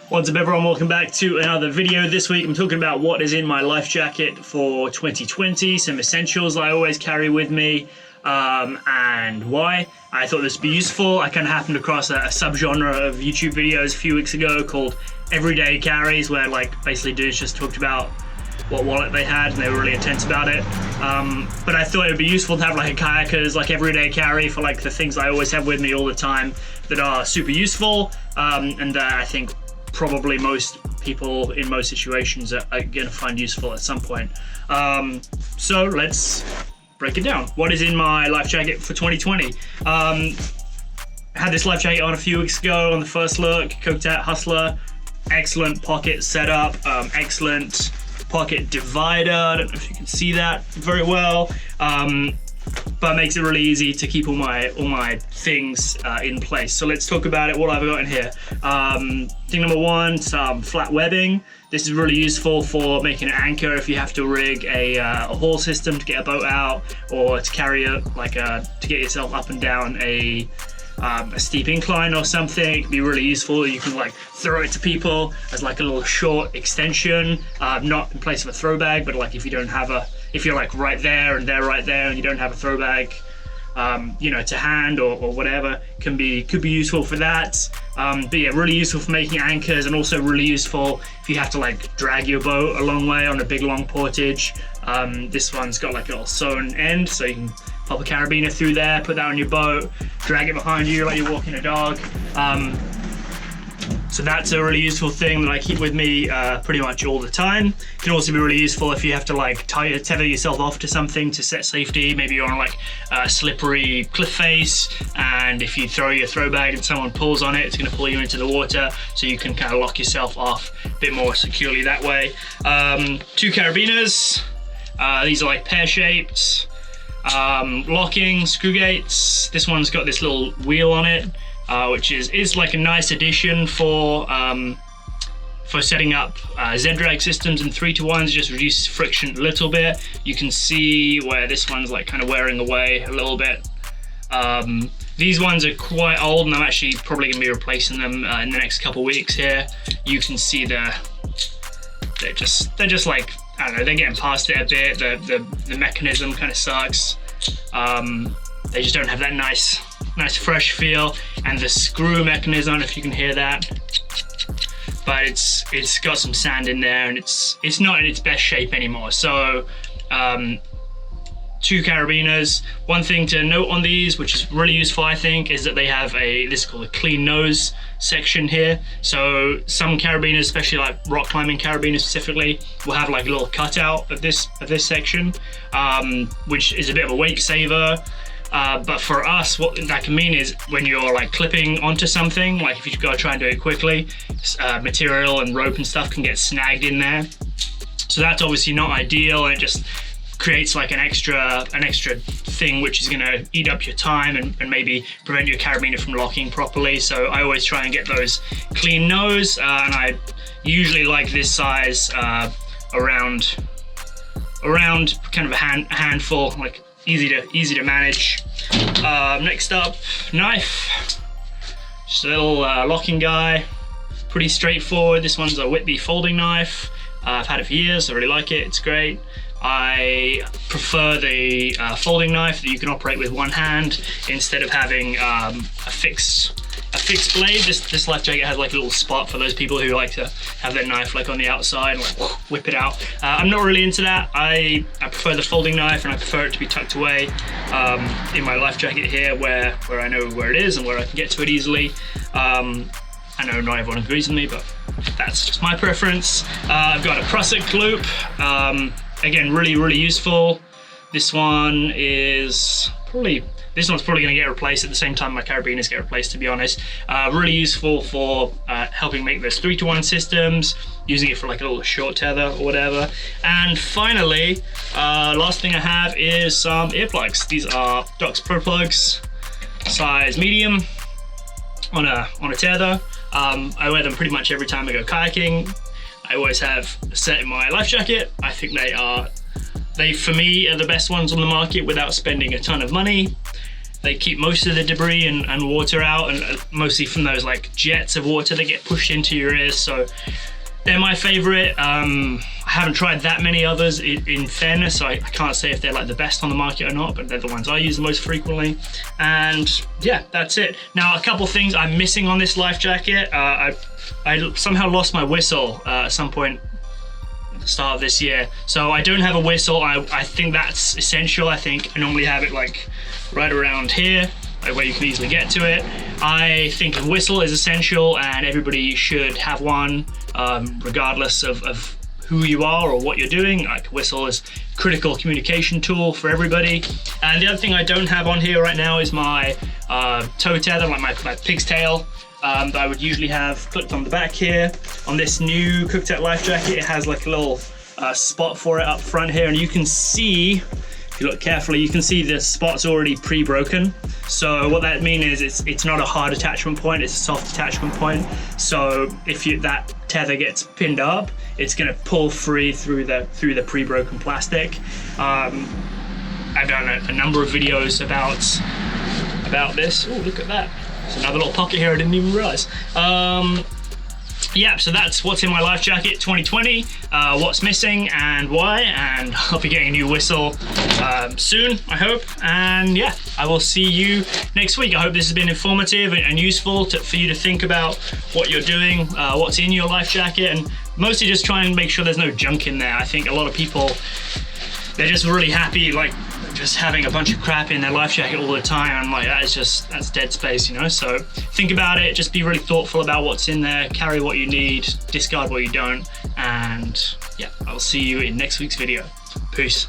What's up everyone, welcome back to another video. This week I'm talking about what is in my life jacket for 2020, some essentials I always carry with me, and why I thought this would be useful. I kind of happened across a subgenre of YouTube videos a few weeks ago called Everyday Carries, where basically dudes just talked about what wallet they had and they were really intense about it. But I thought it would be useful to have a kayaker's everyday carry for the things I always have with me all the time that are super useful, and I think probably most people in most situations are going to find useful at some point. So let's break it down. What is in my life jacket for 2020? I had this life jacket on a few weeks ago on the first look, Coked Out Hustler. Excellent pocket setup, excellent pocket divider. I don't know if you can see that very well, but makes it really easy to keep all my things in place. So let's talk about it. What I've got in here. Thing number one, some flat webbing. This is really useful for making an anchor if you have to rig a haul system to get a boat out, or to carry it to get yourself up and down a steep incline or something. It can be really useful. You can throw it to people as a little short extension, not in place of a throw bag, but if you don't have if you're right there and they're right there and you don't have a throw bag, to hand or whatever, could be useful for that. But yeah, really useful for making anchors, and also really useful if you have to drag your boat a long way on a big long portage. This one's got a little sewn end, so you can pop a carabiner through there, put that on your boat, drag it behind you like you're walking a dog. So that's a really useful thing that I keep with me pretty much all the time. It can also be really useful if you have to tether yourself off to something to set safety. Maybe you're on a slippery cliff face, and if you throw your throw bag and someone pulls on it, it's going to pull you into the water, so you can kind of lock yourself off a bit more securely that way. 2 carabiners. These are pear-shaped. Locking screw gates. This one's got this little wheel on it, which is a nice addition for setting up Z-drag systems and 3-to-1s. It just reduces friction a little bit. You can see where this one's kind of wearing away a little bit. These ones are quite old, and I'm actually probably going to be replacing them in the next couple weeks here. You can see they're just I don't know, they're getting past it a bit. The mechanism kind of sucks. They just don't have that nice fresh feel, and the screw mechanism, I don't know if you can hear that, but it's got some sand in there, and it's not in its best shape anymore. So 2 carabiners. One thing to note on these, which is really useful I think, is that they have this is called a clean nose section here. So some carabiners, especially rock climbing carabiners specifically, will have a little cutout of this section, which is a bit of a weight saver. But for us, what that can mean is when you're clipping onto something, if you gotta try and do it quickly, material and rope and stuff can get snagged in there. So that's obviously not ideal, and it just creates an extra thing which is going to eat up your time and maybe prevent your carabiner from locking properly. So I always try and get those clean nose, and I usually like this size, around kind of a handful, easy to manage. Next up, knife. Just a little locking guy, pretty straightforward. This one's a Whitby folding knife. I've had it for years. I really like it. It's great. I prefer the folding knife that you can operate with one hand instead of having a fixed blade. This life jacket has a little spot for those people who like to have their knife on the outside and whip it out. I'm not really into that. I prefer the folding knife, and I prefer it to be tucked away in my life jacket here, where I know where it is and where I can get to it easily. I know not everyone agrees with me, but that's just my preference. I've got a Prusiks loop. Again, really useful. This one's probably going to get replaced at the same time my carabiners get replaced, to be honest. Really useful for helping make those 3-to-1 systems, using it for a little short tether or whatever. And finally, last thing I have is some earplugs. These are Docs Pro plugs, size medium, on a tether. I wear them pretty much every time I go kayaking. I always have a set in my life jacket. I think they for me are the best ones on the market without spending a ton of money. They keep most of the debris and water out, and mostly from those like jets of water that get pushed into your ears. So they're my favorite. I haven't tried that many others in fairness, so I can't say if they're like the best on the market or not, but they're the ones I use the most frequently. And yeah, that's it. Now, a couple things I'm missing on this life jacket. I somehow lost my whistle at some point at the start of this year. So I don't have a whistle. I think that's essential. I think I normally have it like right around here, where you can easily get to it. I think a whistle is essential and everybody should have one, regardless of who you are or what you're doing. Like, a whistle is a critical communication tool for everybody. And the other thing I don't have on here right now is my toe tether, like my pig's tail, that I would usually have clipped on the back here. On this new Cooked At life jacket, it has like a little spot for it up front here, and you can see, if you look carefully, you can see the spot's already pre-broken. So what that means is it's not a hard attachment point, it's a soft attachment point. So if that tether gets pinned up, it's gonna pull free through the pre-broken plastic. I've done a number of videos about this. Oh, look at that. There's another little pocket here I didn't even realize. Yeah, so that's what's in my life jacket 2020, what's missing and why, and I'll be getting a new whistle soon, I hope. And yeah, I will see you next week. I hope this has been informative and useful for you to think about what you're doing, what's in your life jacket, and mostly just try and make sure there's no junk in there. I think a lot of people, they're just really happy, like, just having a bunch of crap in their life jacket all the time. I'm like, that's dead space, you know? So think about it, just be really thoughtful about what's in there, carry what you need, discard what you don't, and yeah, I'll see you in next week's video. Peace.